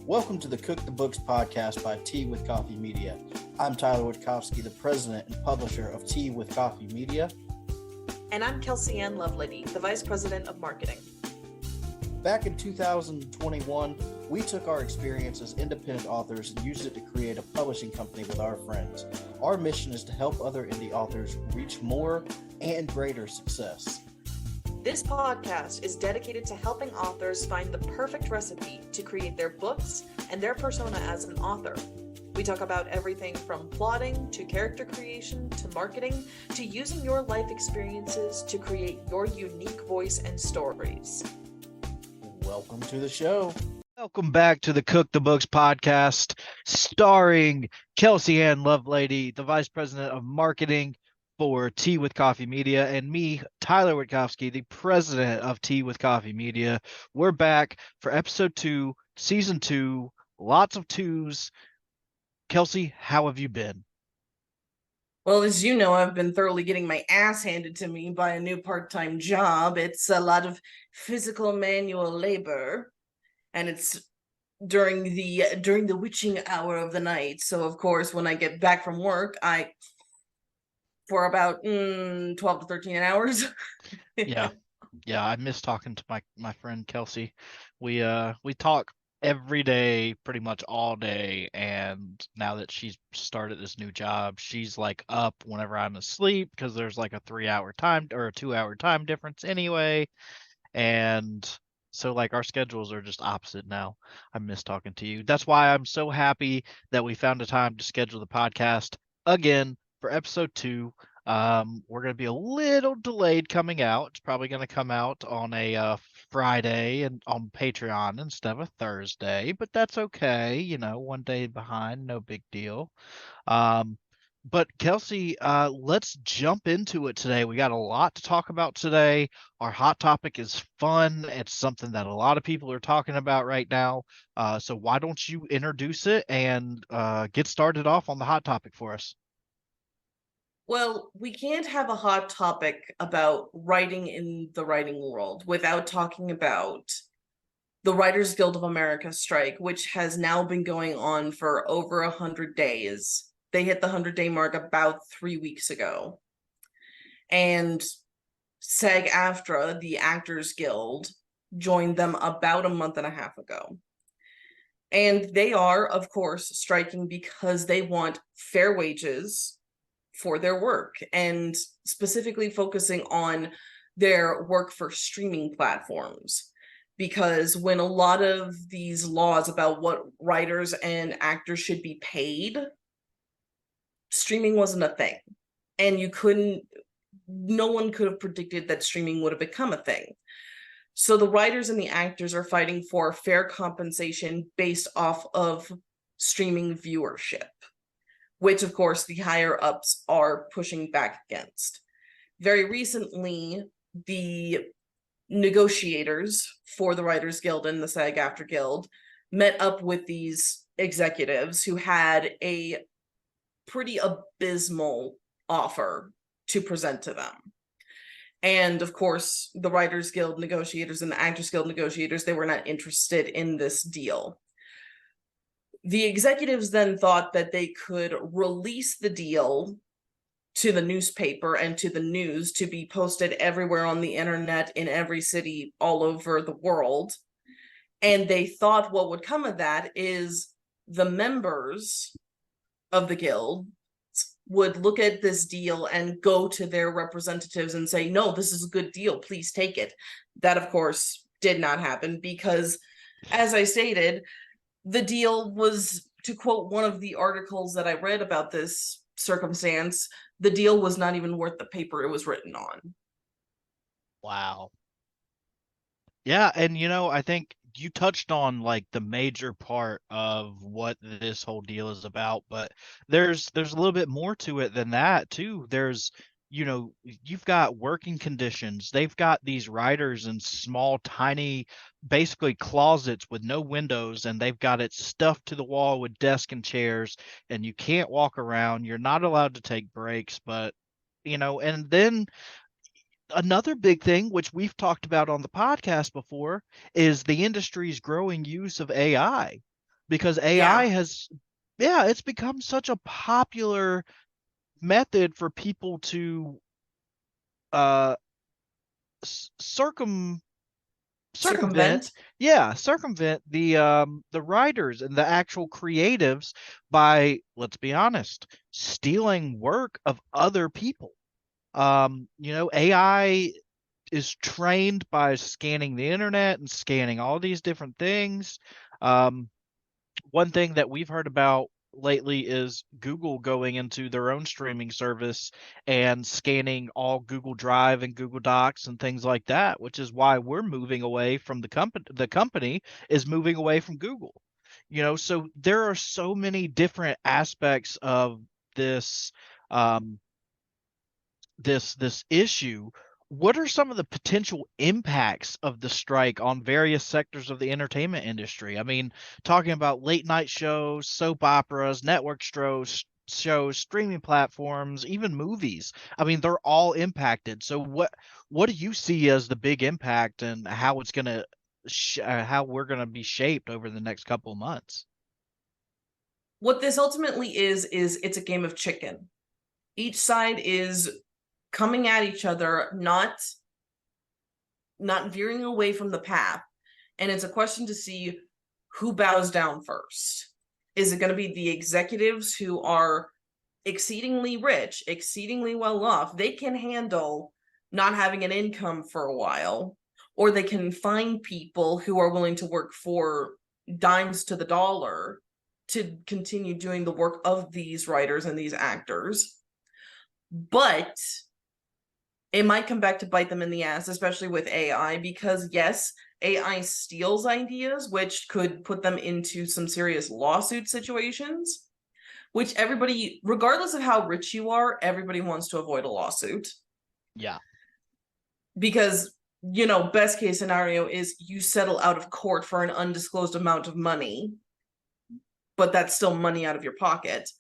Welcome to the Cook the Books podcast by Tea with Coffee Media. I'm Tyler Witkowski, the president and publisher of Tea with Coffee Media. And I'm Kelsey Ann Lovelady, the vice president of marketing. Back in 2021, we took our experience as independent authors and used it to create a publishing company with our friends. Our mission is to help other indie authors reach more and greater success. This podcast is dedicated to helping authors find the perfect recipe to create their books and their persona as an author. We talk about everything from plotting to character creation to marketing to using your life experiences to create your unique voice and stories. Welcome to the show. Welcome back to the Cook the Books podcast, starring Kelsey Ann Lovelady, the vice president of marketing for Tea with Coffee Media, and me, Tyler Witkowski, the president of Tea with Coffee Media. We're back for episode 2, season 2, lots of twos. Kelsey, how have you been? Well, as you know, I've been thoroughly getting my ass handed to me by a new part-time job. It's a lot of physical manual labor, and it's during the witching hour of the night. So, of course, when I get back from work, for about 12 to 13 hours. Yeah, I miss talking to my friend Kelsey. We talk every day, pretty much all day, and now that she's started this new job, she's like up whenever I'm asleep because there's like a 3-hour time or a 2-hour time difference anyway, and so like our schedules are just opposite now. I miss talking to you. That's why I'm so happy that we found a time to schedule the podcast again for episode 2. We're going to be a little delayed coming out. It's probably going to come out on a Friday and on Patreon instead of a Thursday, but that's okay. You know, one day behind, no big deal. But Kelsey, let's jump into it today. We got a lot to talk about today. Our hot topic is fun. It's something that a lot of people are talking about right now. So why don't you introduce it and get started off on the hot topic for us? Well, we can't have a hot topic about writing in the writing world without talking about the Writers Guild of America strike, which has now been going on for over 100 days. They hit the 100-day mark about 3 weeks ago. And SAG-AFTRA, the Actors Guild, joined them about a month and a half ago. And they are, of course, striking because they want fair wages for their work, and specifically focusing on their work for streaming platforms. Because when a lot of these laws about what writers and actors should be paid, streaming wasn't a thing. And no one could have predicted that streaming would have become a thing. So the writers and the actors are fighting for fair compensation based off of streaming viewership, which, of course, the higher-ups are pushing back against. Very recently, the negotiators for the Writers Guild and the SAG-AFTRA Guild met up with these executives who had a pretty abysmal offer to present to them. And, of course, the Writers Guild negotiators and the Actors Guild negotiators, they were not interested in this deal. The executives then thought that they could release the deal to the newspaper and to the news to be posted everywhere on the internet in every city all over the world. And they thought what would come of that is the members of the guild would look at this deal and go to their representatives and say, no, this is a good deal, please take it. That, of course, did not happen because, as I stated, the deal was, to quote one of the articles that I read about this circumstance, the deal was not even worth the paper it was written on. Wow. Yeah, and I think you touched on like the major part of what this whole deal is about, but there's a little bit more to it than that too. You've got working conditions. They've got these writers in small, tiny, basically closets with no windows, and they've got it stuffed to the wall with desks and chairs, and you can't walk around. You're not allowed to take breaks, but and then another big thing, which we've talked about on the podcast before, is the industry's growing use of AI. because AI has, yeah, it's become such a popular method for people to uh circumvent Circumvent. circumvent the writers and the actual creatives by, let's be honest, stealing work of other people. AI is trained by scanning the internet and scanning all these different things. um One thing that we've heard about lately is Google going into their own streaming service and scanning all Google Drive and Google Docs and things like that, which is why we're moving away from the company is moving away from Google. So there are so many different aspects of this um, this issue. What are some of the potential impacts of the strike on various sectors of the entertainment industry? I mean, talking about late night shows, soap operas, network shows, streaming platforms, even movies. I mean, they're all impacted. So what do you see as the big impact and how it's going to how we're going to be shaped over the next couple of months? What this ultimately is it's a game of chicken. Each side is coming at each other, not veering away from the path. And it's a question to see who bows down first. Is it going to be the executives who are exceedingly rich, exceedingly well off? They can handle not having an income for a while, or they can find people who are willing to work for dimes to the dollar to continue doing the work of these writers and these actors. But it might come back to bite them in the ass, especially with AI, because yes, AI steals ideas, which could put them into some serious lawsuit situations, which everybody, regardless of how rich you are, everybody wants to avoid a lawsuit. Yeah. Because, best case scenario is you settle out of court for an undisclosed amount of money, but that's still money out of your pocket.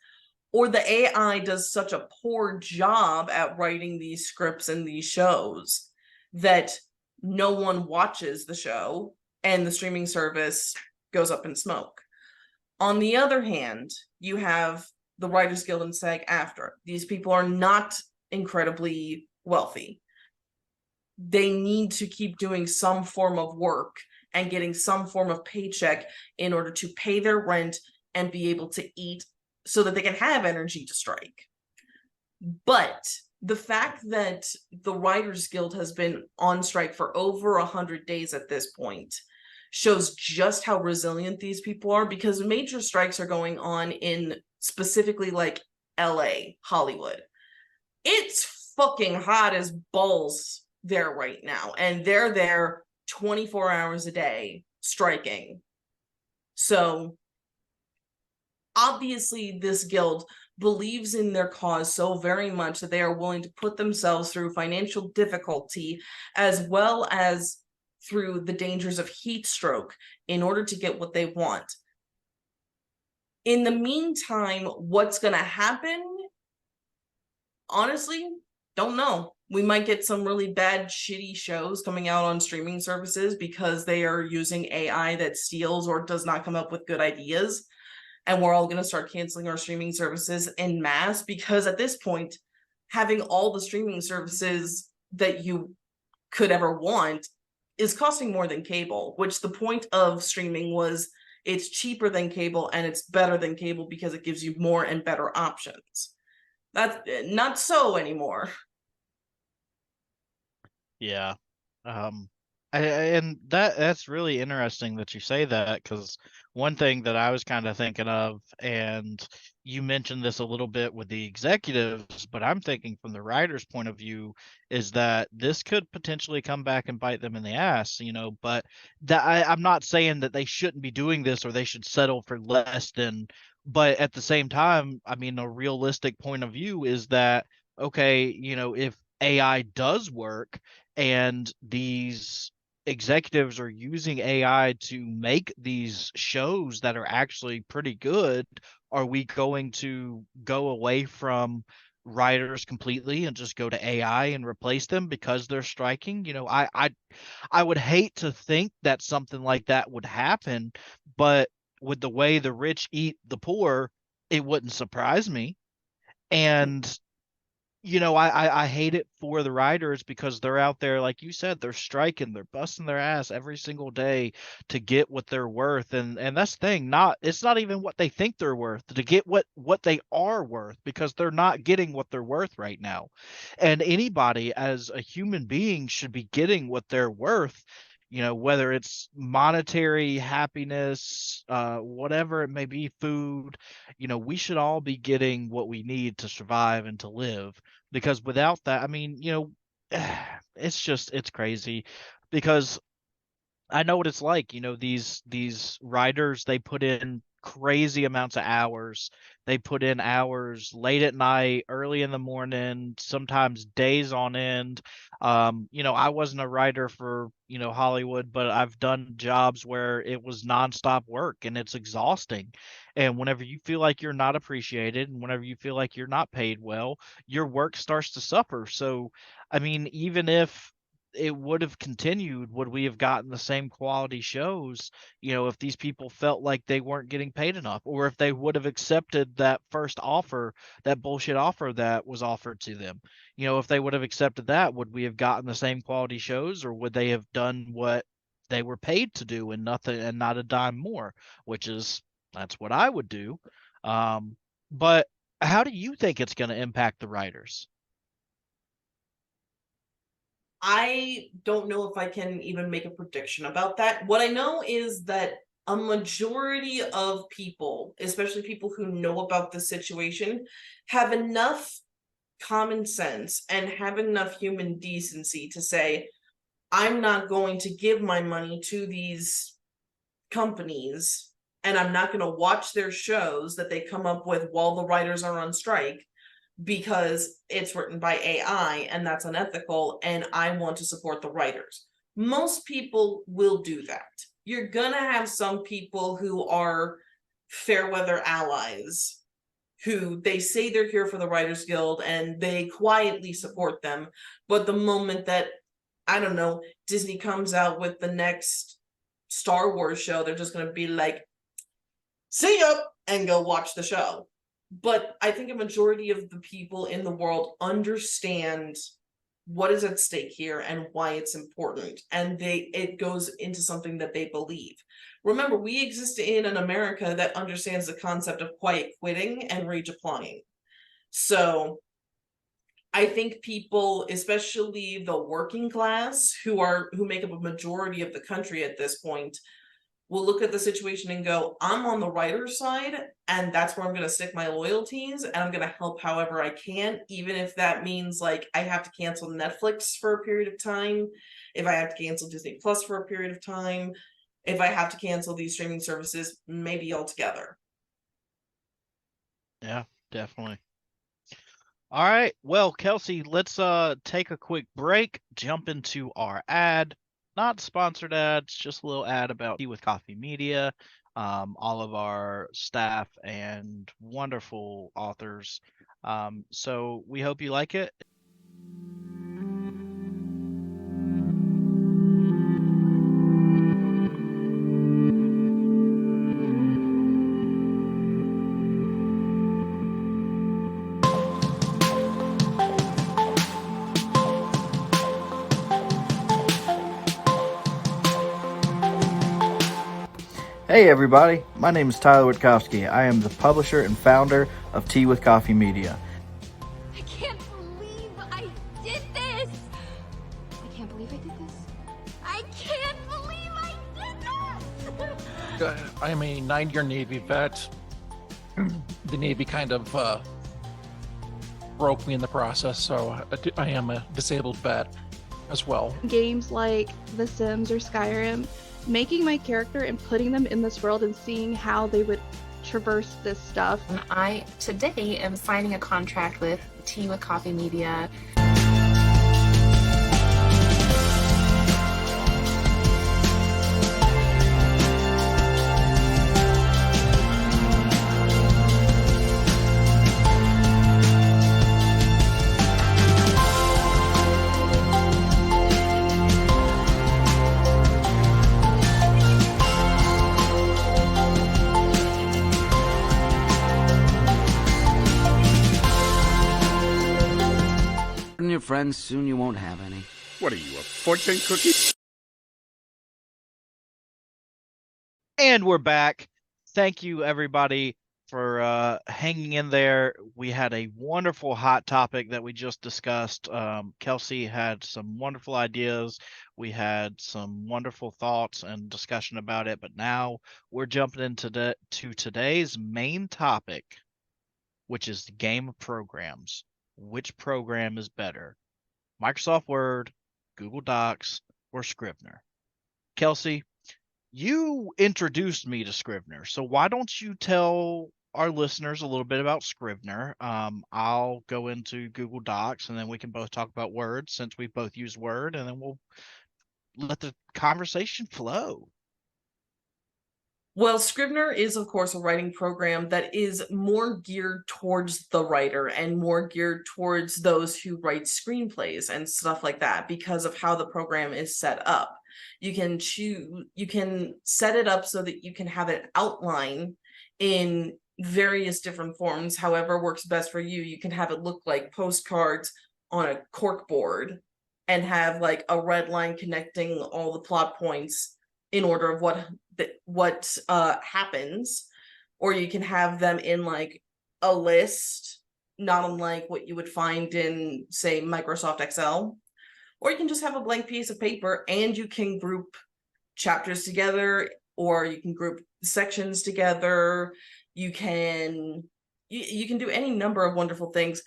Or the AI does such a poor job at writing these scripts and these shows that no one watches the show and the streaming service goes up in smoke. On the other hand, you have the Writers Guild and SAG-AFTRA. These people are not incredibly wealthy. They need to keep doing some form of work and getting some form of paycheck in order to pay their rent and be able to eat so that they can have energy to strike. But the fact that the Writers Guild has been on strike for over 100 days at this point shows just how resilient these people are, because major strikes are going on in specifically like LA, Hollywood. It's fucking hot as balls there right now, and they're there 24 hours a day striking. So obviously this guild believes in their cause so very much that they are willing to put themselves through financial difficulty as well as through the dangers of heat stroke in order to get what they want. In the meantime, what's going to happen? Honestly, don't know. We might get some really bad, shitty shows coming out on streaming services because they are using AI that steals or does not come up with good ideas. And we're all going to start canceling our streaming services en masse, because at this point, having all the streaming services that you could ever want is costing more than cable, which the point of streaming was it's cheaper than cable and it's better than cable because it gives you more and better options. That's not so anymore. Yeah. And that's really interesting that you say that, because one thing that I was kind of thinking of, and you mentioned this a little bit with the executives, but I'm thinking from the writer's point of view, is that this could potentially come back and bite them in the ass, but I'm not saying that they shouldn't be doing this or they should settle for less than, but at the same time, I mean, a realistic point of view is that, okay, if AI does work and these executives are using AI to make these shows that are actually pretty good, are we going to go away from writers completely and just go to AI and replace them because they're striking? I would hate to think that something like that would happen, but with the way the rich eat the poor, it wouldn't surprise me. And I hate it for the writers because they're out there, like you said, they're striking, they're busting their ass every single day to get what they're worth. And that's the thing, it's not even what they think they're worth, to get what they are worth, because they're not getting what they're worth right now. And anybody as a human being should be getting what they're worth, whether it's monetary happiness, whatever it may be, food. We should all be getting what we need to survive and to live, because without that, I mean, it's crazy, because I know what it's like. These writers, they put in crazy amounts of hours. They put in hours late at night, early in the morning, sometimes days on end. I wasn't a writer for, Hollywood, but I've done jobs where it was nonstop work, and it's exhausting. And whenever you feel like you're not appreciated, and whenever you feel like you're not paid well, your work starts to suffer. So, I mean, even if it would have continued, would we have gotten the same quality shows, if these people felt like they weren't getting paid enough, or if they would have accepted that first offer, that bullshit offer that was offered to them? If they would have accepted that, would we have gotten the same quality shows, or would they have done what they were paid to do and nothing, and not a dime more? That's what I would do. But how do you think it's going to impact the writers? I don't know if I can even make a prediction about that. What I know is that a majority of people, especially people who know about the situation, have enough common sense and have enough human decency to say, I'm not going to give my money to these companies, and I'm not going to watch their shows that they come up with while the writers are on strike, because it's written by AI and that's unethical, and I want to support the writers. Most people will do that. You're gonna have some people who are fair weather allies, who they say they're here for the Writers Guild and they quietly support them, but the moment that, I don't know, Disney comes out with the next Star Wars show, they're just gonna be like, see ya, and go watch the show. But I think a majority of the people in the world understand what is at stake here and why it's important, and it goes into something that they believe. Remember, we exist in an America that understands the concept of quiet quitting and rage applying. So I think people, especially the working class, who make up a majority of the country at this point, will look at the situation and go, I'm on the writer's side, and that's where I'm going to stick my loyalties, and I'm going to help however I can, even if that means like I have to cancel Netflix for a period of time, if I have to cancel Disney Plus for a period of time, if I have to cancel these streaming services, maybe altogether. Yeah, definitely. All right. Well, Kelsey, let's take a quick break, jump into our ad. Not sponsored ads, just a little ad about Tea with Coffee Media, all of our staff and wonderful authors. So we hope you like it. Hey everybody, my name is Tyler Witkowski. I am the publisher and founder of Tea with Coffee Media. I can't believe I did this! I can't believe I did this. I can't believe I did this! I am a 9-year Navy vet. The Navy kind of broke me in the process, so I am a disabled vet as well. Games like The Sims or Skyrim, making my character and putting them in this world and seeing how they would traverse this stuff. I today am signing a contract with Tea with Coffee Media. friends, soon you won't have any. What are you, a fortune cookie? And we're back. Thank you, everybody, for hanging in there. We had a wonderful hot topic that we just discussed. Kelsey had some wonderful ideas. We had some wonderful thoughts and discussion about it. But now we're jumping into today's main topic, which is the game of programs. Which program is better? Microsoft Word, Google Docs, or Scrivener? Kelsey, you introduced me to Scrivener, so why don't you tell our listeners a little bit about Scrivener? I'll go into Google Docs, and then we can both talk about Word since we both use Word, and then we'll let the conversation flow. Well, Scrivener is, of course, a writing program that is more geared towards the writer and more geared towards those who write screenplays and stuff like that because of how the program is set up. You can set it up so that you can have it outline in various different forms, however works best for you. You can have it look like postcards on a cork board and have like a red line connecting all the plot points in order of what happens, or you can have them in like a list, not unlike what you would find in, say, Microsoft Excel, or you can just have a blank piece of paper and you can group chapters together, or you can group sections together. You can do any number of wonderful things.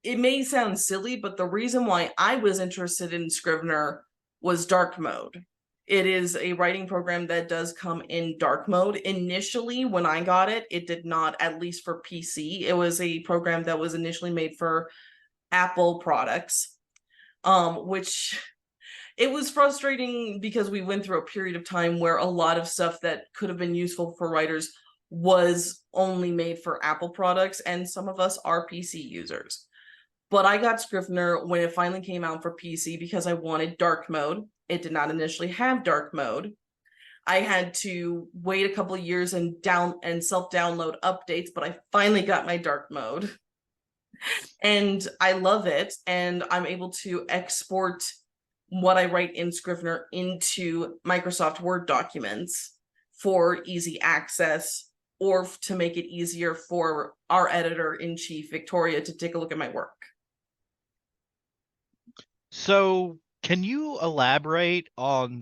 It may sound silly, but the reason why I was interested in Scrivener was dark mode. It is a writing program that does come in dark mode. Initially, when I got it, it did not, at least for PC. It was a program that was initially made for Apple products, which it was frustrating because we went through a period of time where a lot of stuff that could have been useful for writers was only made for Apple products, and some of us are PC users. But I got Scrivener when it finally came out for PC because I wanted dark mode. It did not initially have dark mode. I had to wait a couple of years and self-download updates, but I finally got my dark mode. And I love it, and I'm able to export what I write in Scrivener into Microsoft Word documents for easy access, or to make it easier for our editor-in-chief, Victoria, to take a look at my work. So can you elaborate on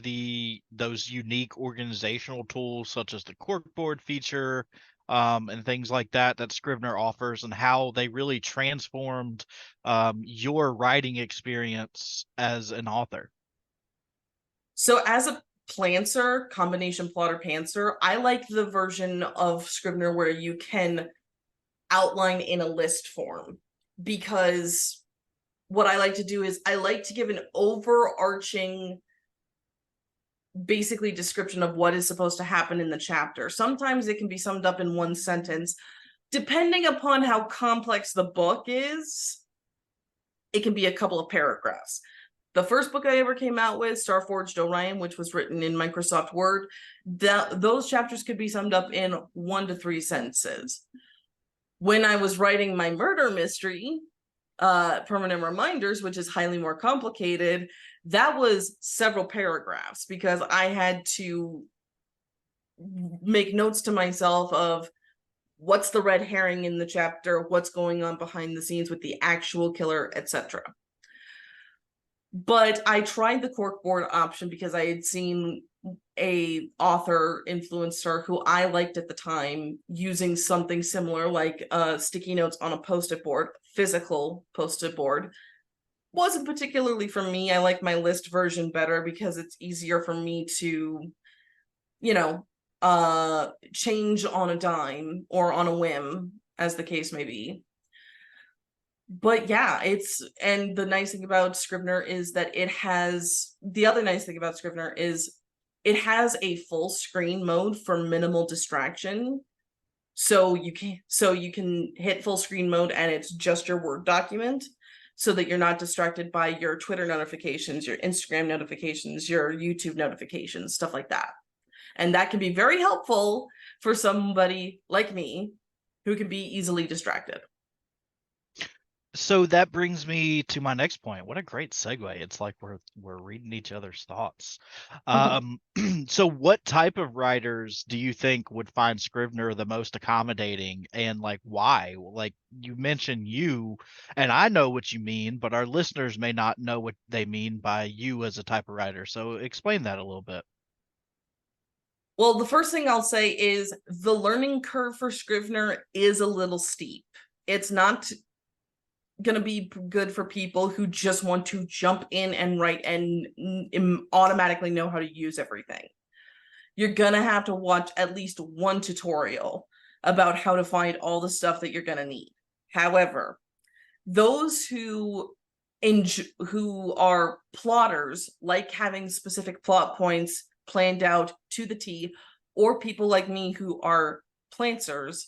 those unique organizational tools such as the corkboard feature and things like that Scrivener offers, and how they really transformed your writing experience as an author? So as a plantser, combination plotter pantser, I like the version of Scrivener where you can outline in a list form, because what I like to do is I like to give an overarching, basically, description of what is supposed to happen in the chapter. Sometimes it can be summed up in one sentence. Depending upon how complex the book is, it can be a couple of paragraphs. The first book I ever came out with, Starforged Orion, which was written in Microsoft Word, those chapters could be summed up in 1 to 3 sentences. When I was writing my murder mystery, Permanent Reminders, which is highly more complicated, that was several paragraphs because I had to make notes to myself of what's the red herring in the chapter, what's going on behind the scenes with the actual killer, etc. But I tried the corkboard option because I had seen a author influencer who I liked at the time using something similar, like sticky notes on a post-it board, physical post-it board. Wasn't particularly for me. I like my list version better because it's easier for me to, change on a dime or on a whim, as the case may be. But yeah, and the nice thing about Scrivener is that the other nice thing about Scrivener is it has a full screen mode for minimal distraction. So you can hit full screen mode and it's just your Word document, so that you're not distracted by your Twitter notifications, your Instagram notifications, your YouTube notifications, stuff like that. And that can be very helpful for somebody like me who can be easily distracted. So that brings me to my next point. What a great segue. It's like we're reading each other's thoughts. Um, so what type of writers do you think would find Scrivener the most accommodating, and like why? Like you mentioned you, and I know what you mean, but our listeners may not know what they mean by you as a type of writer. So explain that a little bit. Well, the first thing I'll say is the learning curve for Scrivener is a little steep. It's not going to be good for people who just want to jump in and write and automatically know how to use everything. You're going to have to watch at least one tutorial about how to find all the stuff that you're going to need. However, those who are plotters, like having specific plot points planned out to the T, or people like me who are plantsers,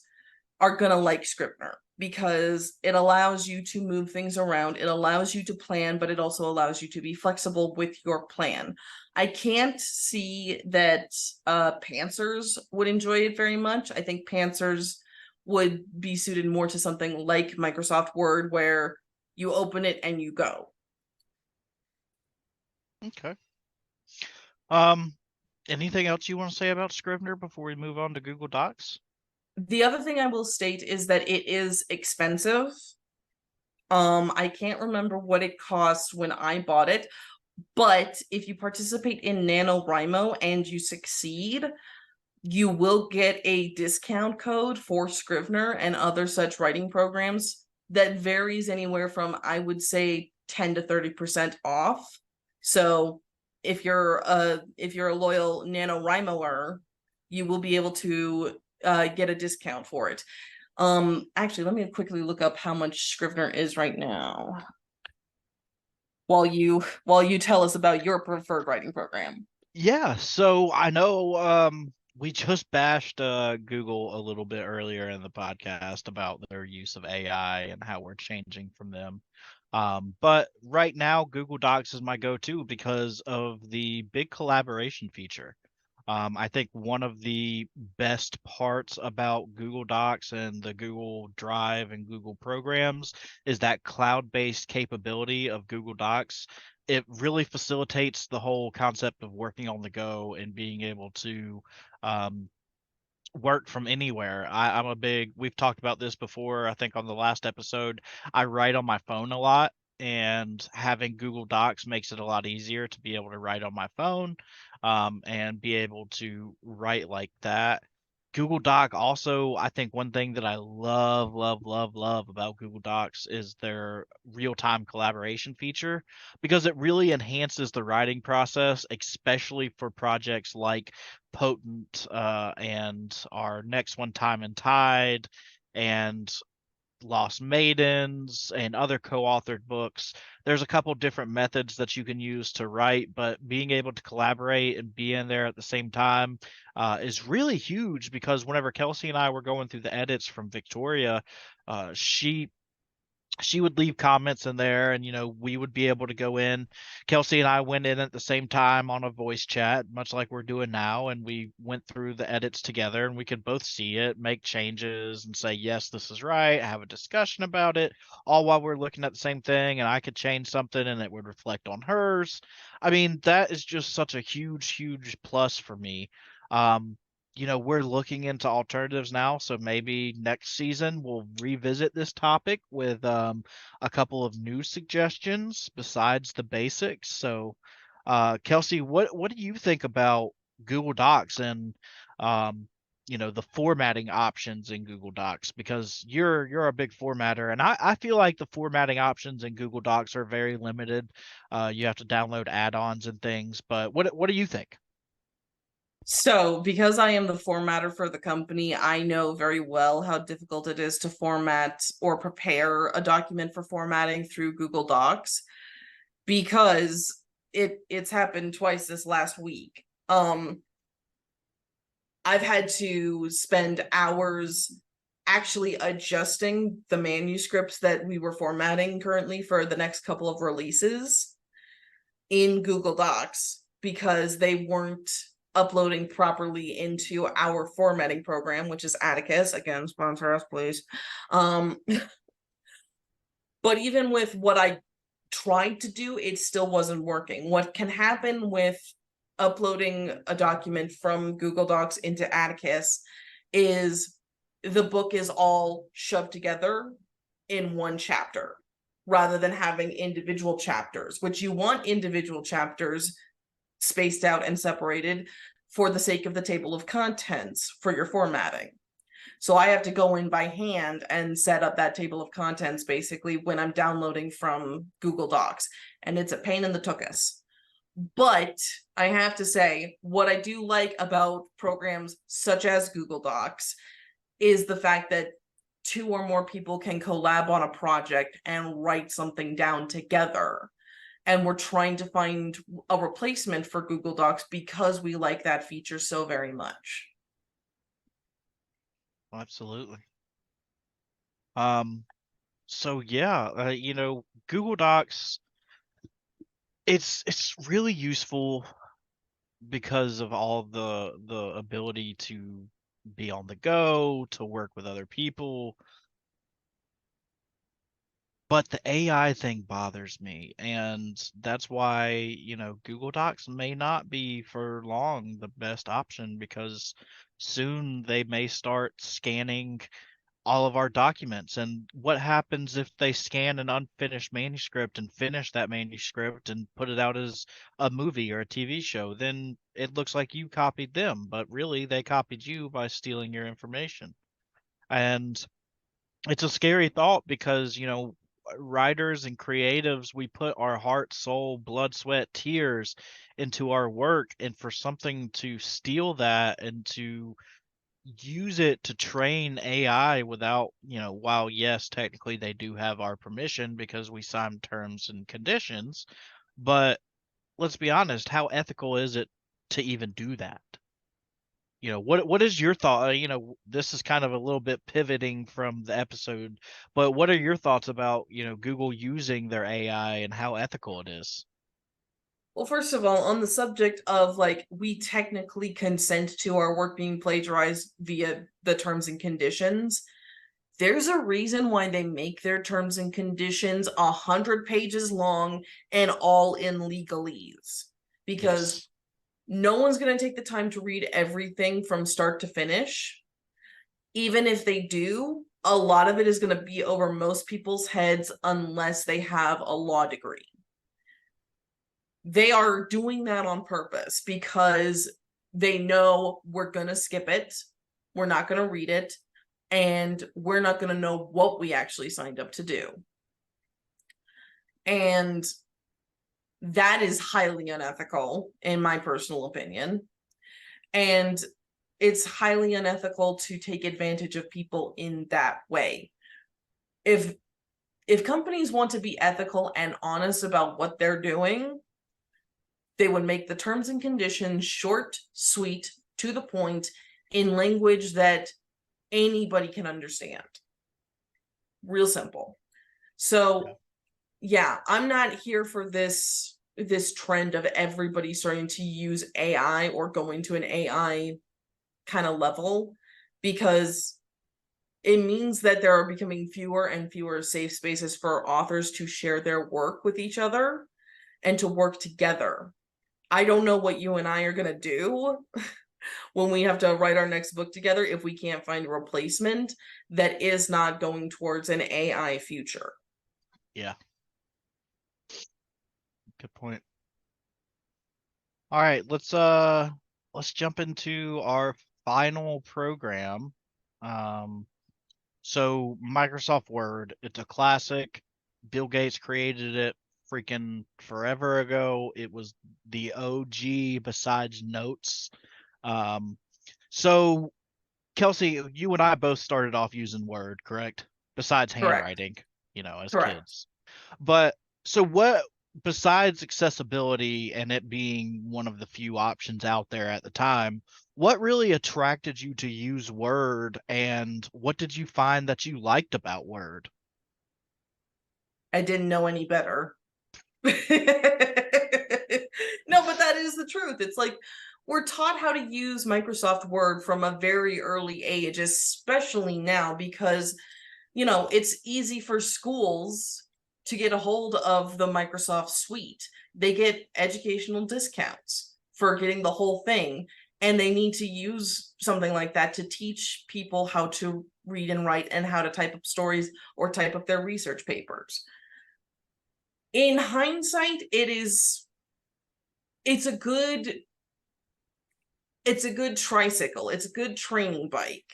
are gonna like Scrivener because it allows you to move things around. It allows you to plan, but it also allows you to be flexible with your plan. I can't see that pantsers would enjoy it very much. I think pantsers would be suited more to something like Microsoft Word, where you open it and you go. Okay. Um, anything else you want to say about Scrivener before we move on to Google Docs? The other thing I will state is that it is expensive. I can't remember what it cost when I bought it, but if you participate in NaNoWriMo and you succeed, you will get a discount code for Scrivener and other such writing programs that varies anywhere from, I would say, 10 to 30% off. So if you're a loyal NaNoWriMoer, you will be able to get a discount for it. Actually, let me quickly look up how much Scrivener is right now while you tell us about your preferred writing program. Yeah, so I know we just bashed Google a little bit earlier in the podcast about their use of AI and how we're changing from them. But right now, Google Docs is my go-to because of the big collaboration feature. I think one of the best parts about Google Docs and the Google Drive and Google programs is that cloud-based capability of Google Docs. It really facilitates the whole concept of working on the go and being able to um, work from anywhere. I'm a big, we've talked about this before, I think on the last episode. I write on my phone a lot, and having Google Docs makes it a lot easier to be able to write on my phone and be able to write like that. Google Doc also, I think one thing that I love, love, love, love about Google Docs is their real-time collaboration feature, because it really enhances the writing process, especially for projects like Potent and our next one, Time and Tide, and Lost Maidens, and other co-authored books. There's a couple different methods that you can use to write, but being able to collaborate and be in there at the same time is really huge, because whenever Kelsey and I were going through the edits from Victoria, she would leave comments in there, and we would be able to go in. Kelsey and I went in at the same time on a voice chat, much like we're doing now, and we went through the edits together, and we could both see it, make changes, and say, yes, this is right, have a discussion about it, all while we're looking at the same thing. And I could change something and it would reflect on hers. I mean, that is just such a huge, huge plus for me. um we're looking into alternatives now, so maybe next season we'll revisit this topic with a couple of new suggestions besides the basics. So, Kelsey, what do you think about Google Docs and the formatting options in Google Docs? Because you're a big formatter, and I feel like the formatting options in Google Docs are very limited. You have to download add-ons and things, but what do you think? So, because I am the formatter for the company, I know very well how difficult it is to format or prepare a document for formatting through Google Docs, because it's happened twice this last week. I've had to spend hours actually adjusting the manuscripts that we were formatting currently for the next couple of releases in Google Docs because they weren't uploading properly into our formatting program, which is Atticus. Again, sponsor us, please. But even with what I tried to do, it still wasn't working. What can happen with uploading a document from Google Docs into Atticus is the book is all shoved together in one chapter rather than having individual chapters, which you want individual chapters spaced out and separated for the sake of the table of contents for your formatting. So I have to go in by hand and set up that table of contents basically when I'm downloading from Google Docs. And it's a pain in the tuchus. But I have to say, what I do like about programs such as Google Docs is the fact that 2 or more people can collab on a project and write something down together. And we're trying to find a replacement for Google Docs because we like that feature so very much. Absolutely. So yeah, Google Docs, it's really useful because of all the ability to be on the go, to work with other people. But the AI thing bothers me, and that's why, Google Docs may not be for long the best option, because soon they may start scanning all of our documents. And what happens if they scan an unfinished manuscript and finish that manuscript and put it out as a movie or a TV show? Then it looks like you copied them, but really they copied you by stealing your information. And it's a scary thought because, writers and creatives, we put our heart, soul, blood, sweat, tears into our work, and for something to steal that and to use it to train AI without, while yes, technically they do have our permission because we signed terms and conditions, but let's be honest, how ethical is it to even do that? What is your thought? This is kind of a little bit pivoting from the episode, but what are your thoughts about, Google using their AI and how ethical it is? Well, first of all, on the subject of like, we technically consent to our work being plagiarized via the terms and conditions. There's a reason why they make their terms and conditions 100 pages long and all in legalese, because Yes. no one's going to take the time to read everything from start to finish. Even if they do, a lot of it is going to be over most people's heads unless they have a law degree. They are doing that on purpose because they know we're going to skip it, we're not going to read it, and we're not going to know what we actually signed up to do. And that is highly unethical, in my personal opinion. And it's highly unethical to take advantage of people in that way. If companies want to be ethical and honest about what they're doing, they would make the terms and conditions short, sweet, to the point, in language that anybody can understand. Real simple. So yeah, I'm not here for this trend of everybody starting to use AI or going to an AI kind of level, because it means that there are becoming fewer and fewer safe spaces for authors to share their work with each other and to work together. I don't know what you and I are going to do when we have to write our next book together if we can't find a replacement that is not going towards an AI future. Yeah. Good point. All right, let's jump into our final program. So Microsoft Word, it's a classic. Bill Gates created it freaking forever ago. It was the OG besides Notes. So Kelsey, you and I both started off using Word, correct? Besides Correct. handwriting, as Correct. kids. But so what, besides accessibility and it being one of the few options out there at the time, what really attracted you to use Word, and what did you find that you liked about Word? I didn't know any better. No, but that is the truth. It's like we're taught how to use Microsoft Word from a very early age, especially now, because it's easy for schools to get a hold of the Microsoft Suite. They get educational discounts for getting the whole thing, and they need to use something like that to teach people how to read and write and how to type up stories or type up their research papers. In hindsight, it's a good tricycle, it's a good training bike,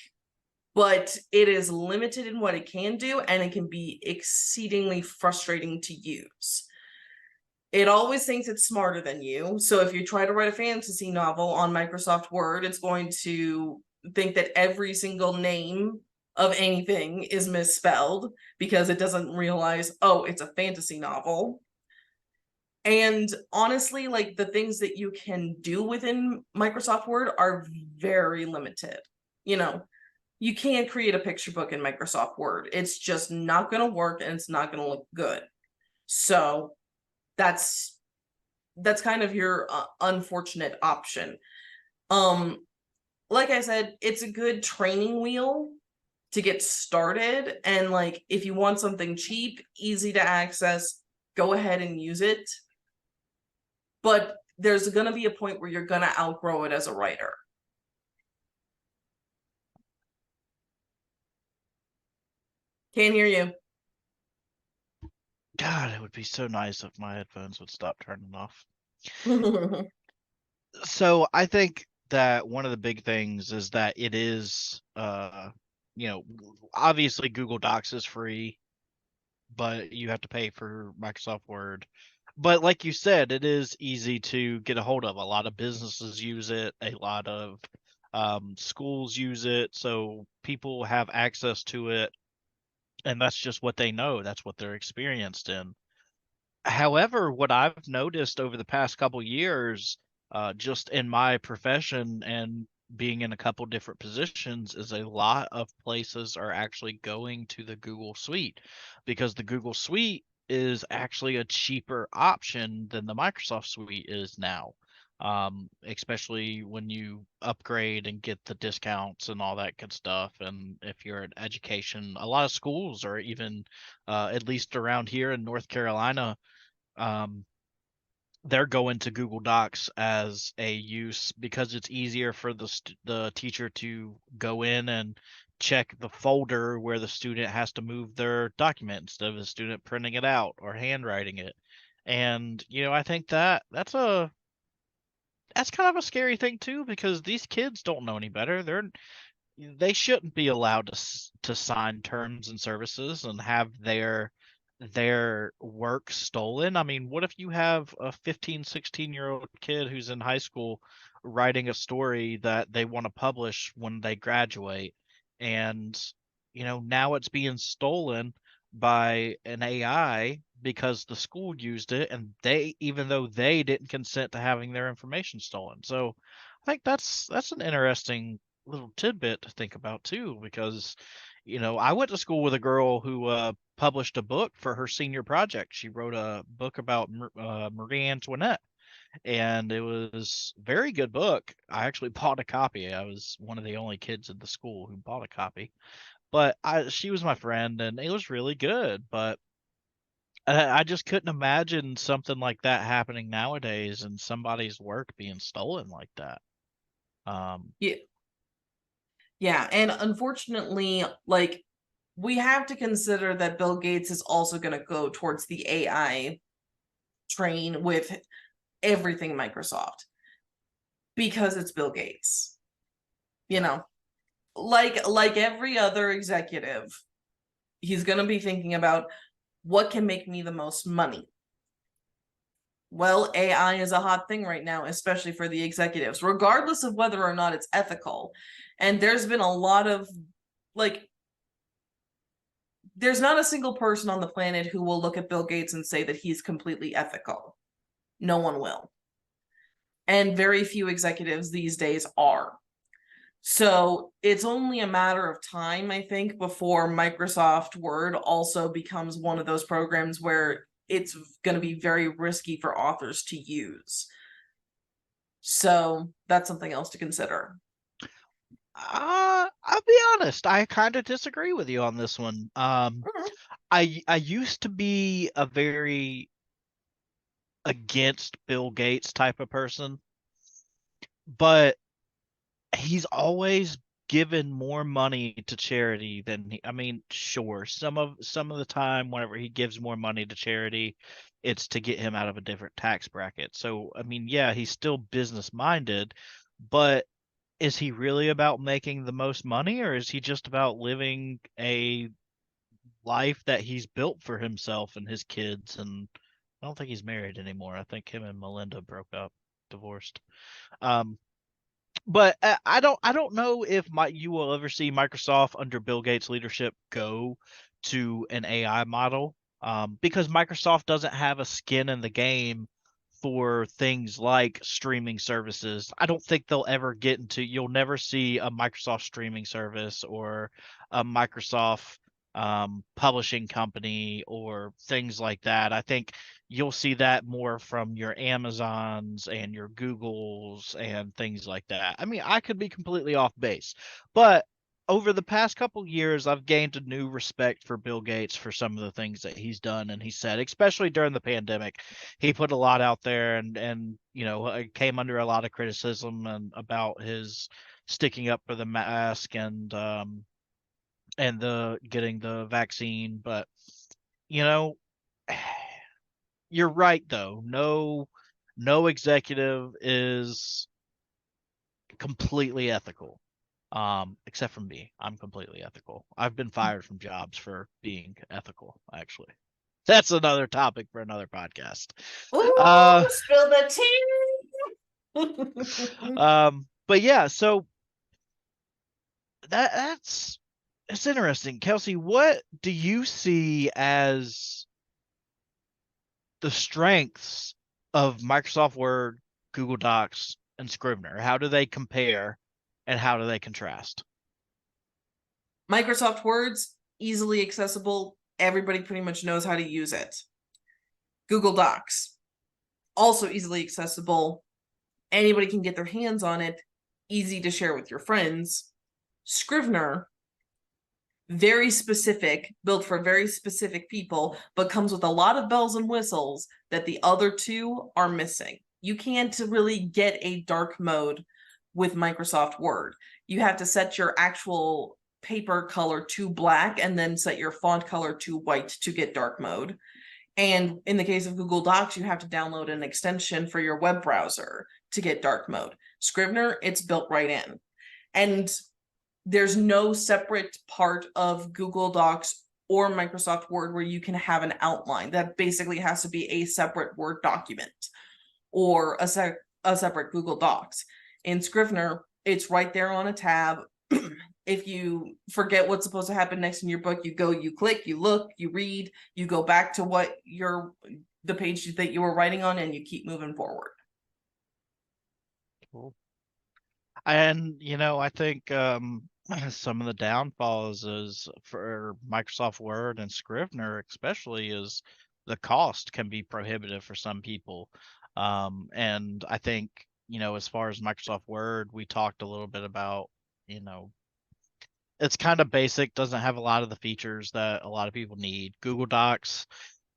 but it is limited in what it can do, and it can be exceedingly frustrating to use. It always thinks it's smarter than you. So if you try to write a fantasy novel on Microsoft Word, it's going to think that every single name of anything is misspelled because it doesn't realize, oh, it's a fantasy novel. And honestly, like, the things that you can do within Microsoft Word are very limited. You know, you can't create a picture book in Microsoft Word. It's just not going to work, and it's not going to look good. So that's kind of your unfortunate option. Like I said, it's a good training wheel to get started, and like, if you want something cheap, easy to access, go ahead and use it. But there's going to be a point where you're going to outgrow it as a writer. Can't hear you. God, it would be so nice if my headphones would stop turning off. So I think that one of the big things is that it is, obviously Google Docs is free, but you have to pay for Microsoft Word. But like you said, it is easy to get a hold of. A lot of businesses use it. A lot of schools use it. So people have access to it, and that's just what they know. That's what they're experienced in. However, what I've noticed over the past couple years, just in my profession and being in a couple different positions, is a lot of places are actually going to the Google Suite, because the Google Suite is actually a cheaper option than the Microsoft Suite is now. Especially when you upgrade and get the discounts and all that good stuff. And if you're in education, a lot of schools are even, at least around here in North Carolina, um, they're going to Google Docs as a use because it's easier for the teacher to go in and check the folder where the student has to move their document instead of the student printing it out or handwriting it. And I think that's kind of a scary thing too, because these kids don't know any better. They shouldn't be allowed to sign terms and services and have their work stolen. I mean, what if you have a 15, 16-year-old kid who's in high school writing a story that they want to publish when they graduate, and now it's being stolen by an AI because the school used it, and even though they didn't consent to having their information stolen. So I think that's an interesting little tidbit to think about too, because I went to school with a girl who published a book for her senior project. She wrote a book about Marie Antoinette, and it was a very good book. I actually bought a copy. I was one of the only kids in the school who bought a copy, but she was my friend, and it was really good. But I just couldn't imagine something like that happening nowadays and somebody's work being stolen like that. Yeah. Yeah, and unfortunately, like, we have to consider that Bill Gates is also going to go towards the AI train with everything Microsoft because it's Bill Gates. Like every other executive, he's going to be thinking about what can make me the most money. Well, AI is a hot thing right now, especially for the executives, regardless of whether or not it's ethical. And there's been a lot of, like, there's not a single person on the planet who will look at Bill Gates and say that he's completely ethical. No one will. And very few executives these days are. So it's only a matter of time, I think, before Microsoft Word also becomes one of those programs where it's going to be very risky for authors to use. So that's something else to consider. I'll be honest, I kind of disagree with you on this one. I used to be a very against Bill Gates type of person, but he's always given more money to charity than I mean, sure, some of the time whenever he gives more money to charity, it's to get him out of a different tax bracket. So, I mean, yeah, he's still business minded, but is he really about making the most money, or is he just about living a life that he's built for himself and his kids? And I don't think he's married anymore. I think him and Melinda broke up, divorced. Um, but I don't know if you will ever see Microsoft under Bill Gates' leadership go to an AI model, because Microsoft doesn't have a skin in the game for things like streaming services. I don't think they'll ever get into. You'll never see a Microsoft streaming service or a Microsoft publishing company or things like that. I think you'll see that more from your Amazons and your Googles and things like that. I mean, I could be completely off base, but over the past couple years, I've gained a new respect for Bill Gates for some of the things that he's done and he said, especially during the pandemic. He put a lot out there, and came under a lot of criticism and about his sticking up for the mask and the getting the vaccine, but you know you're right though. No executive is completely ethical. Except for me. I'm completely ethical. I've been fired from jobs for being ethical, actually. That's another topic for another podcast. Ooh, spill the tea. But yeah, so that's it's interesting. Kelsey, what do you see as the strengths of Microsoft Word, Google Docs, and Scrivener? How do they compare and how do they contrast? Microsoft Word's easily accessible. Everybody pretty much knows how to use it. Google Docs, also easily accessible. Anybody can get their hands on it. Easy to share with your friends. Scrivener, very specific, built for very specific people, but comes with a lot of bells and whistles that the other two are missing. You can't really get a dark mode with Microsoft Word. You have to set your actual paper color to black and then set your font color to white to get dark mode. And in the case of Google Docs, you have to download an extension for your web browser to get dark mode. Scrivener, it's built right in. And there's no separate part of Google Docs or Microsoft Word where you can have an outline. That basically has to be a separate Word document or a separate Google Docs. In Scrivener, it's right there on a tab. If you forget what's supposed to happen next in your book, you go, you click, you look, you read, you go back to the page that you were writing on, and you keep moving forward. Cool. And I think some of the downfalls is for Microsoft Word and Scrivener, especially, is the cost can be prohibitive for some people. And I think, as far as Microsoft Word, we talked a little bit about, it's kind of basic, doesn't have a lot of the features that a lot of people need. Google Docs,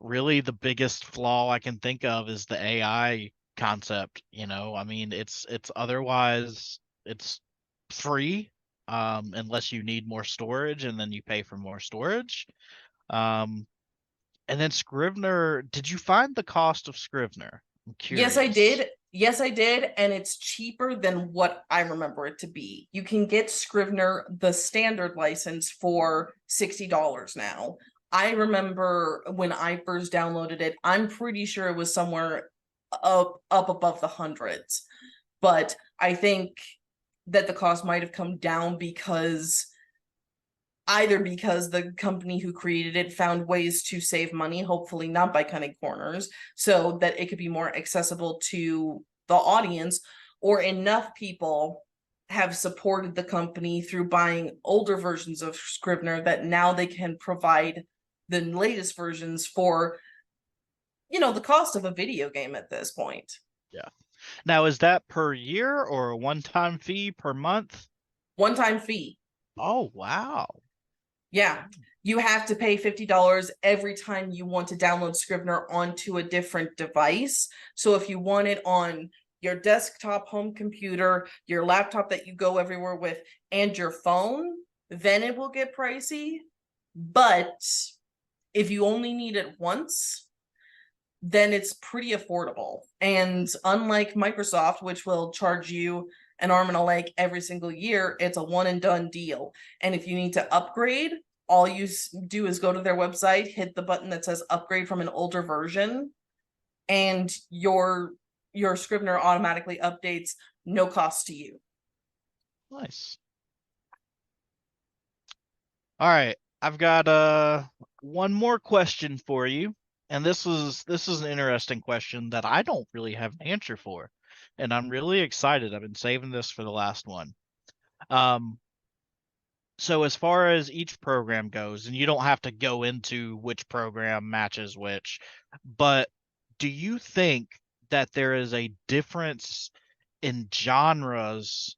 really the biggest flaw I can think of is the AI concept. I mean, it's otherwise it's free, unless you need more storage and then you pay for more storage. And then Scrivener, did you find the cost of Scrivener? I'm curious. Yes, I did. And it's cheaper than what I remember it to be. You can get Scrivener, the standard license, for $60 now. I remember when I first downloaded it, I'm pretty sure it was somewhere up above the hundreds. But I think that the cost might have come down because the company who created it found ways to save money, hopefully not by cutting corners, so that it could be more accessible to the audience, or enough people have supported the company through buying older versions of Scrivener that now they can provide the latest versions for, the cost of a video game at this point. Yeah. Now, is that per year or a one-time fee per month? One-time fee. Oh, wow. Yeah. You have to pay $50 every time you want to download Scrivener onto a different device. So if you want it on your desktop home computer, your laptop that you go everywhere with, and your phone, then it will get pricey. But if you only need it once, then it's pretty affordable. And unlike Microsoft, which will charge you an arm and a leg every single year, it's a one and done deal. And if you need to upgrade, all you do is go to their website, hit the button that says upgrade from an older version, and your Scrivener automatically updates, no cost to you. Nice. All right, I've got one more question for you, and this is an interesting question that I don't really have an answer for, and I'm really excited. I've been saving this for the last one. So as far as each program goes, and you don't have to go into which program matches which, but do you think that there is a difference in genres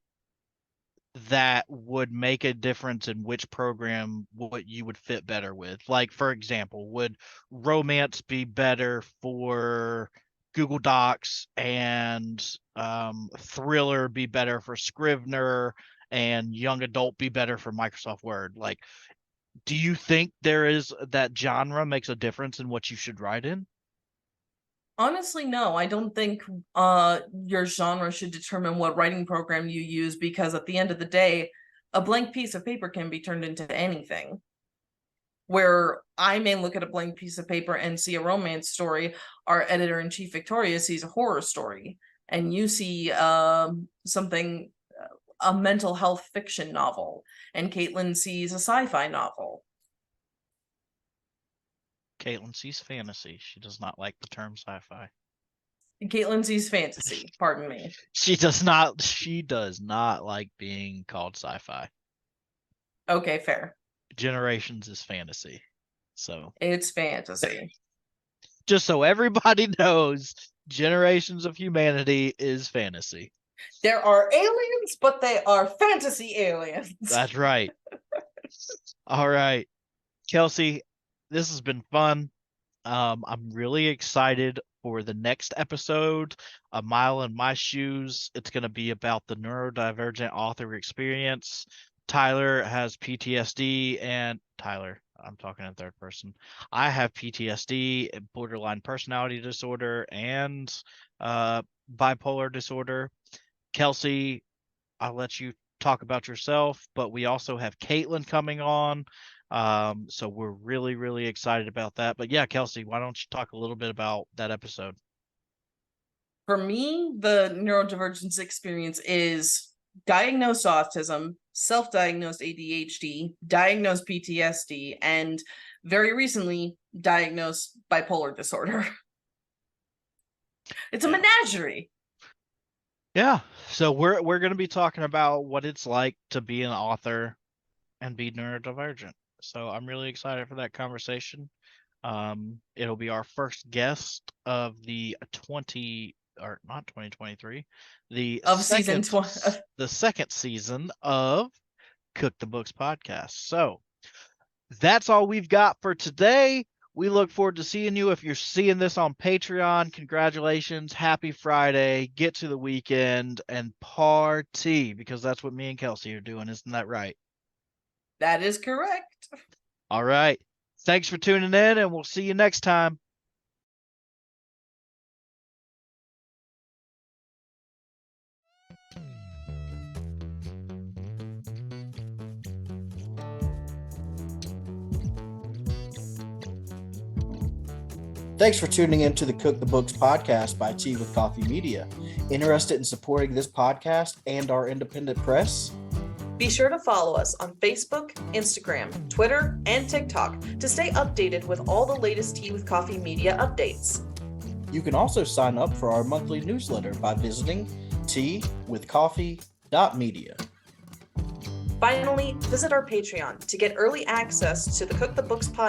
that would make a difference in which program what you would fit better with? Like, for example, would romance be better for Google Docs and thriller be better for Scrivener and young adult be better for Microsoft Word? Like, do you think there is that genre makes a difference in what you should write in? Honestly, no, I don't think your genre should determine what writing program you use, because at the end of the day, a blank piece of paper can be turned into anything. Where I may look at a blank piece of paper and see a romance story, our editor-in-chief Victoria sees a horror story, and you see something, a mental health fiction novel, and Caitlin sees a sci-fi novel. Caitlin sees fantasy. She does not like the term sci-fi. Caitlin sees fantasy, pardon me. She does not like being called sci-fi. Okay, fair. Generations is fantasy. So it's fantasy. Just so everybody knows, Generations of Humanity is fantasy. There are aliens, but they are fantasy aliens. That's right. All right. Kelsey, this has been fun. I'm really excited for the next episode, A Mile in My Shoes. It's going to be about the neurodivergent author experience. Tyler has PTSD, and Tyler, I'm talking in third person. I have PTSD, borderline personality disorder, and bipolar disorder. Kelsey, I'll let you talk about yourself, but we also have Caitlin coming on. So we're really, really excited about that. But yeah, Kelsey, why don't you talk a little bit about that episode? For me, the neurodivergence experience is diagnosed autism, self-diagnosed ADHD, diagnosed PTSD, and very recently diagnosed bipolar disorder. It's a menagerie. Yeah. So we're going to be talking about what it's like to be an author and be neurodivergent. So I'm really excited for that conversation. It'll be our first guest of the 2023, the second season of Cook the Books podcast. So that's all we've got for today. We look forward to seeing you. If you're seeing this on Patreon, congratulations. Happy Friday. Get to the weekend and party, because that's what me and Kelsey are doing. Isn't that right? That is correct. All right. Thanks for tuning in, and we'll see you next time. Thanks for tuning in to the Cook the Books podcast by Tea with Coffee Media. Interested in supporting this podcast and our independent press? Be sure to follow us on Facebook, Instagram, Twitter, and TikTok to stay updated with all the latest Tea with Coffee Media updates. You can also sign up for our monthly newsletter by visiting teawithcoffee.media. Finally, visit our Patreon to get early access to the Cook the Books podcast